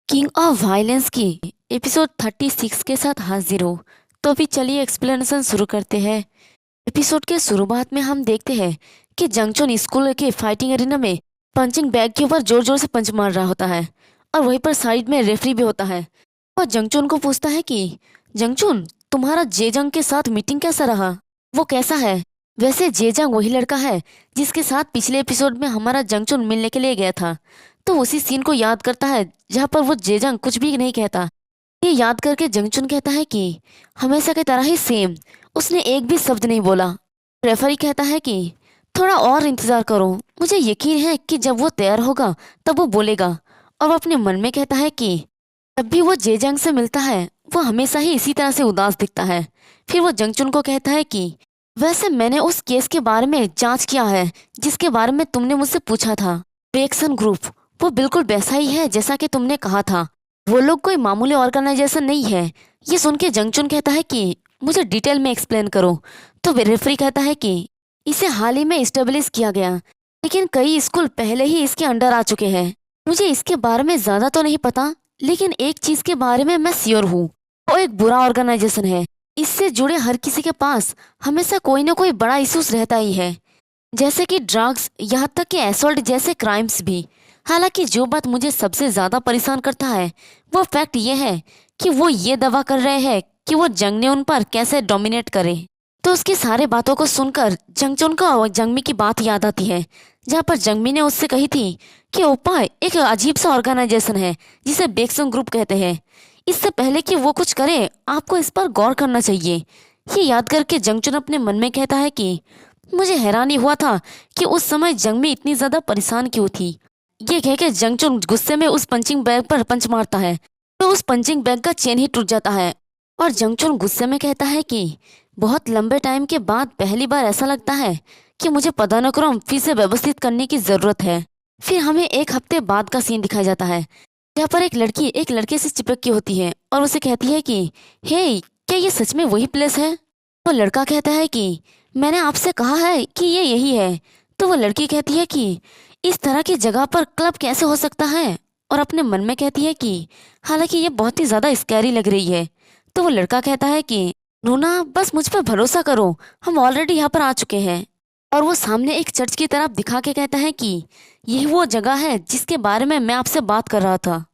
King of violence की episode 36 के साथ हाजिर हो। तो अभी चलिए एक्सप्लेनेशन शुरू करते हैं। एपिसोड के शुरुआत में हम देखते हैं कि जंगचुन स्कूल के फाइटिंग एरिना में पंचिंग बैग के ऊपर जोर जोर से पंच मार रहा होता है और वहीं पर साइड में रेफरी भी होता है। और जंगचुन को पूछता है कि जंगचुन, तुम्हारा जेजंग के साथ मीटिंग कैसा रहा? वो कैसा है? वैसे जेजंग वही लड़का है जिसके साथ पिछले एपिसोड में हमारा जंगचुन मिलने के लिए गया था। तो उसी सीन को याद करता है जहाँ पर वो जेजंग कुछ भी नहीं कहता। ये याद करके जंगचुन कहता है कि हमेशा की तरह ही सेम, उसने एक भी शब्द नहीं बोला। रेफरी कहता है कि थोड़ा और इंतजार करो, मुझे यकीन है कि जब वो तैयार होगा तब वो बोलेगा। और वो अपने मन में कहता है कि जब भी वो जेजंग से मिलता है वो हमेशा ही इसी तरह से उदास दिखता है। फिर वो जंगचुन को कहता है कि वैसे मैंने उस केस के बारे में जांच किया है जिसके बारे में तुमने मुझसे पूछा था। बेक्सन ग्रुप, वो बिल्कुल वैसा ही है जैसा कि तुमने कहा था। वो लोग कोई मामूली ऑर्गेनाइजेशन नहीं है। ये सुन के जंगचुन कहता है कि मुझे डिटेल में एक्सप्लेन करो। तो रेफरी कहता है कि इसे हाल ही में इस्टेब्लिश किया गया, लेकिन कई स्कूल पहले ही इसके अंडर आ चुके हैं। मुझे इसके बारे में ज्यादा तो नहीं पता, लेकिन एक चीज के बारे में मैं श्योर हूँ, वो एक बुरा ऑर्गेनाइजेशन है। इससे जुड़े हर किसी के पास हमेशा कोई ना कोई बड़ा इश्यूज रहता ही है, जैसे कि ड्रग्स, यहाँ तक कि असॉल्ट जैसे क्राइम्स भी। हालांकि जो बात मुझे सबसे ज्यादा परेशान करता है वो फैक्ट ये है कि वो ये दावा कर रहे हैं कि वो जंग ने उन पर कैसे डोमिनेट करे। तो उसकी सारे बातों को सुनकर जंगचुन को जंगमी की बात याद आती है, जहाँ पर जंगमी ने उससे कही थी कि ओपा एक अजीब सा ऑर्गेनाइजेशन है जिसे बेक्सन ग्रुप कहते हैं। इससे पहले कि वो कुछ करे आपको इस पर गौर करना चाहिए। ये याद करके जंगचुन अपने मन में कहता है कि मुझे हैरानी हुआ था कि उस समय जंगमी इतनी ज्यादा परेशान क्यों थी। ये कह के जंगचुन गुस्से में उस पंचिंग बैग पर पंच मारता है, तो उस पंचिंग बैग का चेन ही टूट जाता है। और जंगचुन गुस्से में कहता है कि बहुत लंबे टाइम के बाद पहली बार ऐसा लगता है कि मुझे पदानुक्रम फिर से व्यवस्थित करने की जरूरत है। फिर हमें एक हफ्ते बाद का सीन दिखाया जाता है, जहाँ पर एक लड़की एक लड़के से चिपक की होती है और उसे कहती है कि हे, क्या ये सच में वही प्लेस है? वो लड़का कहता है कि मैंने आपसे कहा है कि ये यही है। तो वो लड़की कहती है कि इस तरह की जगह पर क्लब कैसे हो सकता है? और अपने मन में कहती है कि हालांकि ये बहुत ही ज्यादा स्कैरी लग रही है। तो वो लड़का कहता है कि नूना, बस मुझ पर भरोसा करो, हम ऑलरेडी यहाँ पर आ चुके हैं। और वो सामने एक चर्च की तरफ दिखा के कहता है कि यही वो जगह है जिसके बारे में मैं आपसे बात कर रहा था।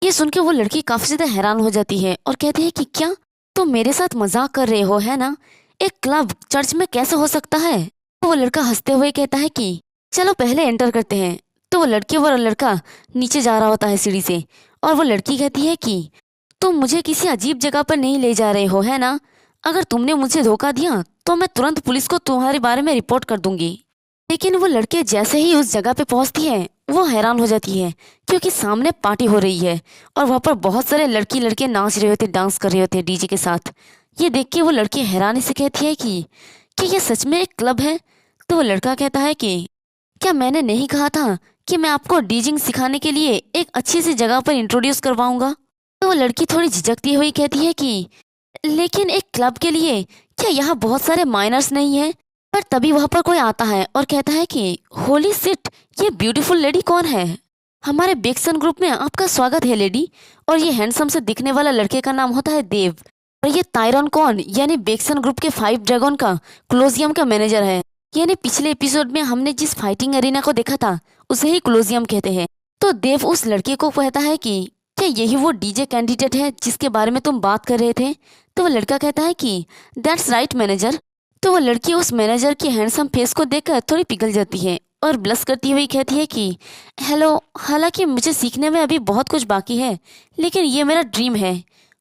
ये सुन के वो लड़की काफी ज्यादा हैरान हो जाती है और कहती है कि क्या तुम मेरे साथ मजाक कर रहे हो, है ना? एक क्लब चर्च में कैसे हो सकता है? तो वो लड़का हंसते हुए कहता है कि चलो पहले एंटर करते हैं। तो वो लड़की और लड़का नीचे जा रहा होता है सीढ़ी से, और वो लड़की कहती है कि तुम मुझे किसी अजीब जगह पर नहीं ले जा रहे हो, है ना? अगर तुमने मुझे धोखा दिया तो मैं तुरंत पुलिस को तुम्हारे बारे में रिपोर्ट कर दूंगी। लेकिन वो लड़के जैसे ही उस जगह पे पहुंचती है वो हैरान हो जाती है, क्योंकि सामने पार्टी हो रही है और वहाँ पर बहुत सारे लड़की लड़के नाच रहे होते, डांस कर रहे होते डीजे के साथ। ये देख के वो लड़की हैरानी से कहती है कि क्या ये सच में एक क्लब है? तो वो लड़का कहता है कि क्या मैंने नहीं कहा था कि मैं आपको डीजिंग सिखाने के लिए एक अच्छी सी जगह पर इंट्रोड्यूस करवाऊंगा? तो वो लड़की थोड़ी झिझकती हुई कहती है कि लेकिन एक क्लब के लिए क्या यहाँ बहुत सारे माइनर्स नहीं है? पर तभी वहां पर कोई आता है और कहता है कि होली सिट, ये ब्यूटीफुल लेडी कौन है? हमारे बेक्सन ग्रुप में आपका स्वागत है लेडी। और ये हैंडसम से दिखने वाला लड़के का नाम होता है देव। और ये तायरन कौन, यानी बेक्सन ग्रुप के 5 ड्रैगन का क्लोजियम का मैनेजर है। यानी पिछले एपिसोड में हमने जिस फाइटिंग एरिना को देखा था उसे ही क्लोजियम कहते हैं। तो देव उस लड़के को कहता है कि क्या यही वो डीजे कैंडिडेट है जिसके बारे में तुम बात कर रहे थे? तो वो लड़का कहता है कि दैट्स राइट मैनेजर। तो वो लड़की उस मैनेजर के हैंडसम फेस को देखकर थोड़ी पिघल जाती है और ब्लश करती हुई कहती है कि हेलो, हालांकि मुझे सीखने में अभी बहुत कुछ बाकी है, लेकिन ये मेरा ड्रीम है।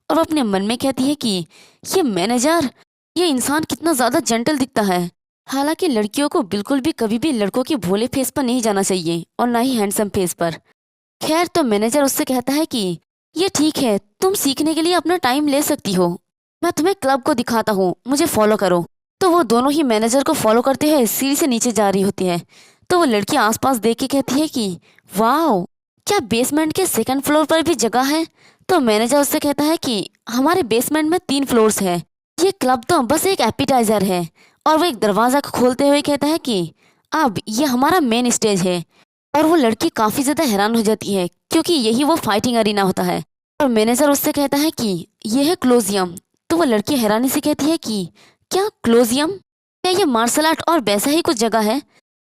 और वो अपने मन में कहती है कि ये मैनेजर, ये इंसान कितना ज़्यादा जेंटल दिखता है। हालांकि लड़कियों को बिल्कुल भी कभी भी लड़कों के भोले फेस पर नहीं जाना चाहिए और ना ही हैंडसम फेस पर। खैर, तो मैनेजर उससे कहता है कि ये ठीक है, तुम सीखने के लिए अपना टाइम ले सकती हो, मैं तुम्हें क्लब को दिखाता हूँ, मुझे फॉलो करो। तो वो दोनों ही मैनेजर को फॉलो करते हुए सीढ़ी से नीचे जा रही होती है। तो वो लड़की आसपास देख के कहती है कि वाओ, क्या बेसमेंट के सेकंड फ्लोर पर भी जगह है? तो मैनेजर उससे कहता है कि हमारे बेसमेंट में 3 फ्लोर्स है, ये क्लब तो बस एक एपिटाइजर है। और वो एक दरवाजा को खोलते हुए कहता है कि अब ये हमारा मेन स्टेज है। और वो लड़की काफी ज्यादा हैरान हो जाती है क्योंकि यही वो फाइटिंग अरीना होता है। और मैनेजर उससे कहता है कि ये है क्लोजियम। तो वो लड़की हैरानी से कहती है कि क्या क्लोजियम, क्या ये मार्शल आर्ट और वैसा ही कुछ जगह है।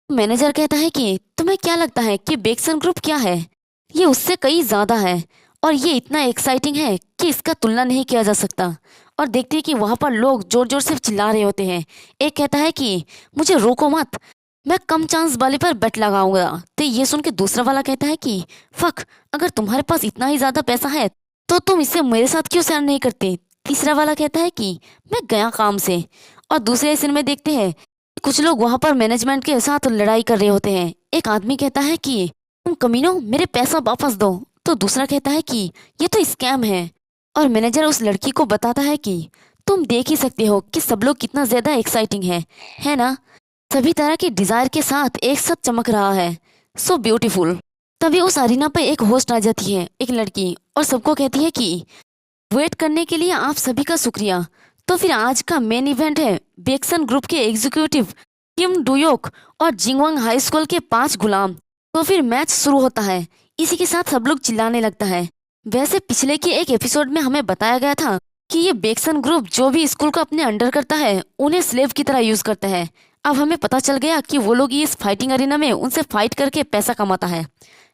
मैनेजर कहता है कि तुम्हें क्या लगता है कि बेक्सन ग्रुप क्या है, ये उससे कई ज्यादा है और ये इतना एक्साइटिंग है कि इसका तुलना नहीं किया जा सकता। और देखते हैं कि वहां पर लोग जोर जोर से चिल्ला रहे होते हैं। एक कहता है कि मुझे रोको मत, मैं कम चांस वाले पर बेट लगाऊंगा। तो ये सुन के दूसरा वाला कहता है कि फक, अगर तुम्हारे पास इतना ही ज्यादा पैसा है तो तुम इसे मेरे साथ क्यों शेयर नहीं करते। तीसरा वाला कहता है कि मैं गया काम से। और दूसरे सीन में देखते हैं कुछ लोग वहां पर मैनेजमेंट के साथ लड़ाई कर रहे होते हैं। एक आदमी कहता है कि तुम कमीनों मेरे पैसा वापस दो। तो दूसरा कहता है कि ये तो स्कैम है। और मैनेजर उस लड़की को बताता है कि तुम देख ही सकते हो कि सब लोग कितना ज्यादा एक्साइटिंग है ना, सभी तरह की डिजायर के साथ एक साथ चमक रहा है, सो ब्यूटीफुल। तभी उस अरीना पे एक होस्ट आ जाती है, एक लड़की, और सबको कहती है कि वेट करने के लिए आप सभी का शुक्रिया। तो फिर आज का मेन इवेंट है बेक्सन ग्रुप के एग्जीक्यूटिव किम डुयोक और जिंगवांग हाई स्कूल के 5 गुलाम। तो फिर मैच शुरू होता है। इसी के साथ सब लोग चिल्लाने लगता है। वैसे पिछले के एक एपिसोड में हमें बताया गया था कि ये बेक्सन ग्रुप जो भी स्कूल को अपने अंडर करता है उन्हें स्लेव की तरह यूज करता है। अब हमें पता चल गया कि वो लोग इस फाइटिंग अरीना में उनसे फाइट करके पैसा कमाता है।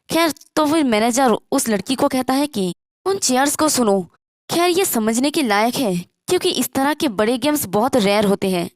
खैर, तो फिर मैनेजर उस लड़की को कहता है कि उन चेयर्स को सुनो। खैर, ये समझने के लायक है क्योंकि इस तरह के बड़े गेम्स बहुत रेयर होते हैं।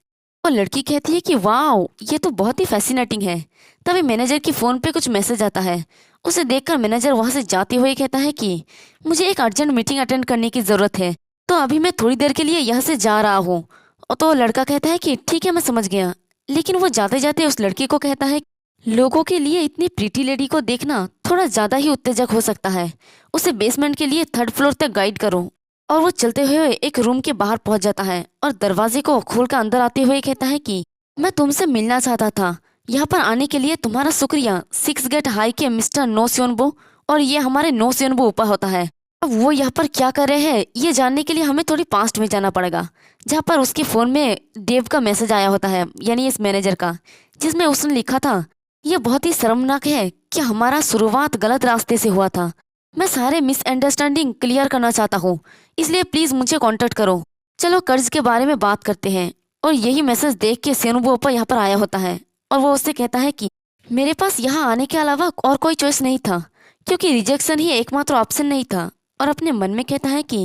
और लड़की कहती है कि वाओ, ये तो बहुत ही फैसिनेटिंग है। तभी मैनेजर की फोन पे कुछ मैसेज आता है। उसे देखकर मैनेजर वहां से जाते हुए कहता है कि मुझे एक अर्जेंट मीटिंग अटेंड करने की जरूरत है, तो अभी मैं थोड़ी देर के लिए यहाँ से जा रहा हूँ। तो लड़का कहता है कि ठीक है, मैं समझ गया। लेकिन वो जाते जाते उस लड़की को कहता है लोगों के लिए इतनी प्रीटी लेडी को देखना थोड़ा ज्यादा ही उत्तेजक हो सकता है, उसे बेसमेंट के लिए 3rd फ्लोर तक गाइड करो। और वो चलते हुए एक रूम के बाहर पहुंच जाता है और दरवाजे को खोलकर अंदर आते हुए कहता है कि मैं तुमसे मिलना चाहता था, यहाँ पर आने के लिए तुम्हारा शुक्रिया 6 गेट हाई के मिस्टर नो सियोनबो। और ये हमारे नो सियोनबो ऊपर होता है। अब वो यहाँ पर क्या कर रहे हैं ये जानने के लिए हमें थोड़ी पास्ट में जाना पड़ेगा, जहाँ पर उसके फोन में देव का मैसेज आया होता है, यानी इस मैनेजर का, जिसमें उसने लिखा था यह बहुत ही शर्मनाक है कि हमारा शुरुआत गलत रास्ते से हुआ था। मैं सारे मिसअंडरस्टैंडिंग क्लियर करना चाहता हूँ, इसलिए प्लीज मुझे कांटेक्ट करो। चलो कर्ज के बारे में बात करते हैं। और यही मैसेज देख के सेनुबो यहाँ पर आया होता है और वो उससे कहता है कि मेरे पास यहाँ आने के अलावा और कोई चॉइस नहीं था क्योंकि रिजेक्शन ही एकमात्र ऑप्शन नहीं था। और अपने मन में कहता है कि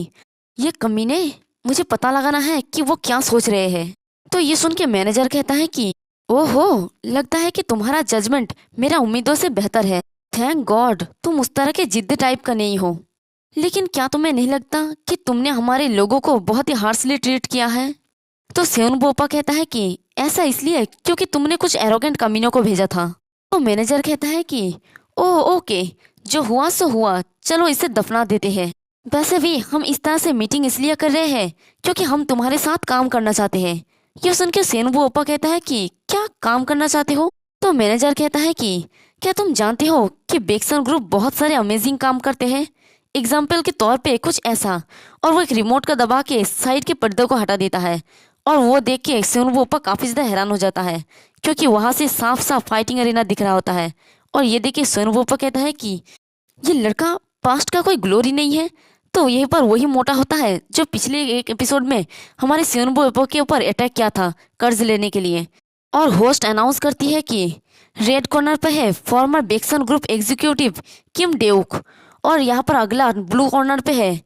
ये कमीने, मुझे पता लगाना है कि वो क्या सोच रहे हैं। तो ये सुन के मैनेजर कहता है कि ओहो, लगता है कि तुम्हारा जजमेंट मेरा उम्मीदों से बेहतर है। थैंक गॉड तुम उस तरह के जिद्दी टाइप का नहीं हो। लेकिन क्या तुम्हें नहीं लगता कि तुमने हमारे लोगों को बहुत ही हार्शली ट्रीट किया है। तो सेउनबोपा कहता है कि ऐसा इसलिए क्योंकि तुमने कुछ एरोगेंट कमीनों को भेजा था। तो मैनेजर कहता है कि ओह ओके, जो हुआ सो हुआ, चलो इसे दफना देते हैं। वैसे भी हम इस तरह से मीटिंग इसलिए कर रहे हैं क्योंकि हम तुम्हारे साथ काम करना चाहते हैं। ये सुन के सेनुबो कहता है कि क्या काम करना चाहते हो। तो मैनेजर कहता है कि क्या तुम जानते हो कि बेक्सन ग्रुप बहुत सारे अमेजिंग काम करते हैं। एग्जाम्पल के तौर पे कुछ ऐसा। और वो एक रिमोट का दबा के साइड के पर्दे को हटा देता है। और वो देख के सेनुबो काफी ज्यादा हैरान हो जाता है क्योंकि वहां से साफ साफ फाइटिंग अरेना दिख रहा होता है। और ये देख के सेनुबो कहता है कि ये लड़का पास्ट का कोई ग्लोरी नहीं है। तो यहीं पर वही मोटा होता है जो पिछले एक एपिसोड में हमारे सेनुबो के ऊपर अटैक किया था कर्ज लेने के लिए। और होस्ट अनाउंस करती है कि रेड कॉर्नर पर है फॉर्मर बेक्सन ग्रुप एग्जीक्यूटिव किम डेउक। और यहाँ पर अगला ब्लू कॉर्नर पे है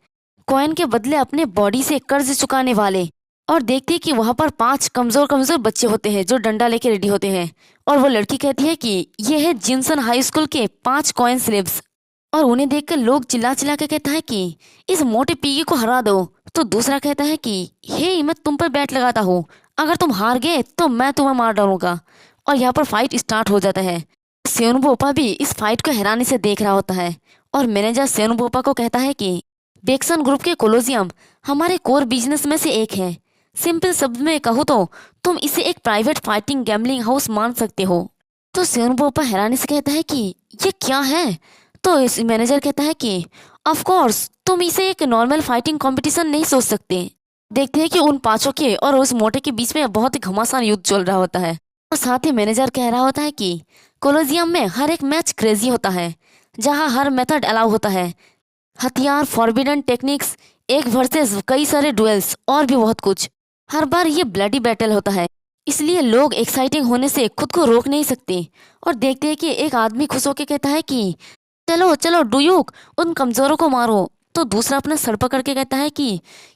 कॉइन के बदले अपने बॉडी से कर्ज चुकाने वाले। और देखते हैं कि वहाँ पर 5 कमजोर कमजोर बच्चे होते हैं जो डंडा लेके रेडी होते हैं। और वो लड़की कहती है कि ये है जिनसन हाई स्कूल के 5 कॉइन स्लेब्स। और उन्हें देखकर लोग चिल्ला चिल्ला के कहता है कि इस मोटे पीगी को हरा दो। तो दूसरा कहता है कि हे, मैं तुम पर बैट लगाता हूँ, अगर तुम हार गए तो मैं तुम्हें मार डालूंगा। और यहाँ पर फाइट स्टार्ट हो जाता है। सेनुबोपा भी इस फाइट को हैरानी से देख रहा होता है। और मैनेजर सेनुबोपा को कहता है कि बेक्सन ग्रुप के कोलोजियम हमारे कोर बिजनेस में से एक है। सिंपल शब्द में कहूँ तो तुम इसे एक प्राइवेट फाइटिंग गैम्बलिंग हाउस मान सकते हो। तो सेनुबोपा हैरानी से कहता है कि ये क्या है। तो इस मैनेजर कहता है कि ऑफ कोर्स तुम इसे एक नॉर्मल फाइटिंग कंपटीशन नहीं सोच सकते। देखते हैं कि उन 5 के और उस मोटे के बीच में बहुत ही घमासान युद्ध चल रहा होता है। और साथ ही मैनेजर कह रहा होता है कि कोलोजियम में हर एक मैच क्रेजी होता है, जहाँ हर मेथड अलाउ होता है, हथियार, फॉरबिडन टेक्निक्स, एक वर्सेस कई सारे डुएल्स और भी बहुत कुछ। हर बार ये ब्लडी बैटल होता है, इसलिए लोग एक्साइटिंग होने से खुद को रोक नहीं सकते। और देखते हैं कि एक आदमी खुश होकर कहता है कि चलो चलो डुयूक, उन कमजोरों को मारो। तो दूसरा अपना सर पकड़ के कहता है कि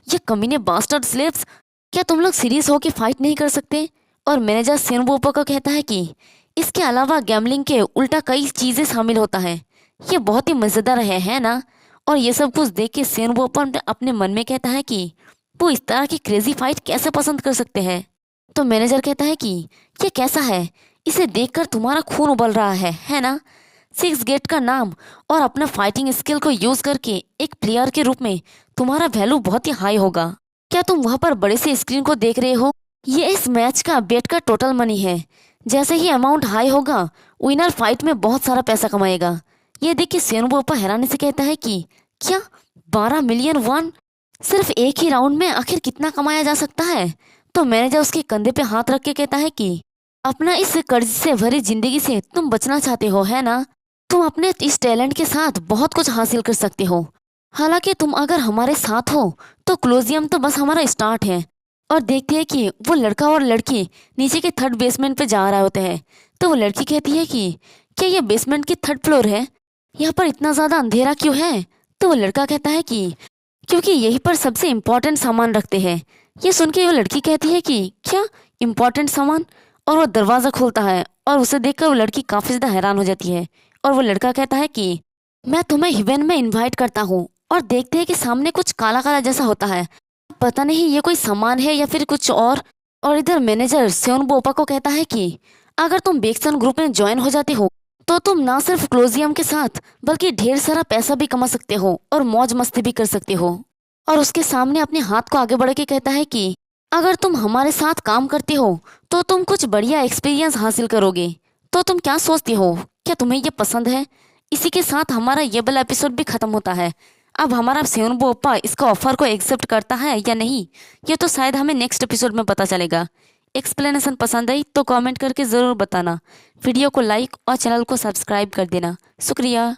ये कमीने बास्टर्ड स्लेव्स, क्या तुम लोग सीरियस होकर फाइट नहीं कर सकते? और मैनेजर सेनबोपा को कहता है कि इसके अलावा गैमलिंग के उल्टा कई चीजें शामिल होता है, ये बहुत ही मजेदार है ना? और ये सब कुछ देख के सेनबोपा अपने मन में कहता है कि वो इस तरह की क्रेजी फाइट कैसे पसंद कर सकते हैं। तो मैनेजर कहता है कि ये कैसा है, इसे देखकर तुम्हारा खून उबल रहा है ना? सिक्स गेट का नाम और अपना फाइटिंग स्किल को यूज करके एक प्लेयर के रूप में तुम्हारा वैल्यू बहुत ही हाई होगा। क्या तुम वहां पर बड़े से स्क्रीन को देख रहे हो? ये इस मैच का बेट का टोटल मनी है। जैसे ही अमाउंट हाई होगा, विनर फाइट में बहुत सारा पैसा कमाएगा। ये देख के सेनबोपा हैरानी से कहता है कि क्या 12 मिलियन वन सिर्फ एक ही राउंड में, आखिर कितना कमाया जा सकता है? तो मैनेजर उसके कंधे पे हाथ रख के कहता है कि अपना इस कर्ज से भरी जिंदगी से तुम बचना चाहते हो है ना? तुम अपने इस टैलेंट के साथ बहुत कुछ हासिल कर सकते हो। हालांकि तुम अगर हमारे साथ हो तो क्लोजियम तो बस हमारा स्टार्ट है। और देखते हैं कि वो लड़का और लड़की नीचे के थर्ड बेसमेंट पे जा रहे होते हैं। तो वो लड़की कहती है कि क्या ये बेसमेंट की थर्ड फ्लोर है? यहाँ पर इतना ज़्यादा अंधेरा क्यों है? तो वो लड़का कहता है कि क्योंकि यहीं पर सबसे इम्पोर्टेंट सामान रखते हैं। ये सुन के वो लड़की कहती है कि क्या इम्पोर्टेंट सामान? और वो दरवाज़ा खोलता है और उसे देखकर वो लड़की काफ़ी ज़्यादा हैरान हो जाती है। और वो लड़का कहता है कि मैं तुम्हें हिवेन में इनवाइट करता हूँ। और देखते हैं कि सामने कुछ काला काला जैसा होता है, पता नहीं ये कोई सामान है या फिर कुछ और इधर मैनेजर सेओनबोपा को कहता है कि अगर तुम बेक्सन ग्रुप में ज्वाइन हो जाते हो तो तुम ना सिर्फ क्लोजियम के साथ बल्कि ढेर सारा पैसा भी कमा सकते हो और मौज मस्ती भी कर सकते हो। और उसके सामने अपने हाथ को आगे बढ़ के कहता है कि अगर तुम हमारे साथ काम करते हो तो तुम कुछ बढ़िया एक्सपीरियंस हासिल करोगे। तो तुम क्या सोचते हो, क्या तुम्हें ये पसंद है? इसी के साथ हमारा ये वाला एपिसोड भी खत्म होता है। अब हमारा सेओनबोपा इसका ऑफर को एक्सेप्ट करता है या नहीं, ये तो शायद हमें नेक्स्ट एपिसोड में पता चलेगा। एक्सप्लेनेशन पसंद आई तो कमेंट करके ज़रूर बताना। वीडियो को लाइक और चैनल को सब्सक्राइब कर देना। शुक्रिया।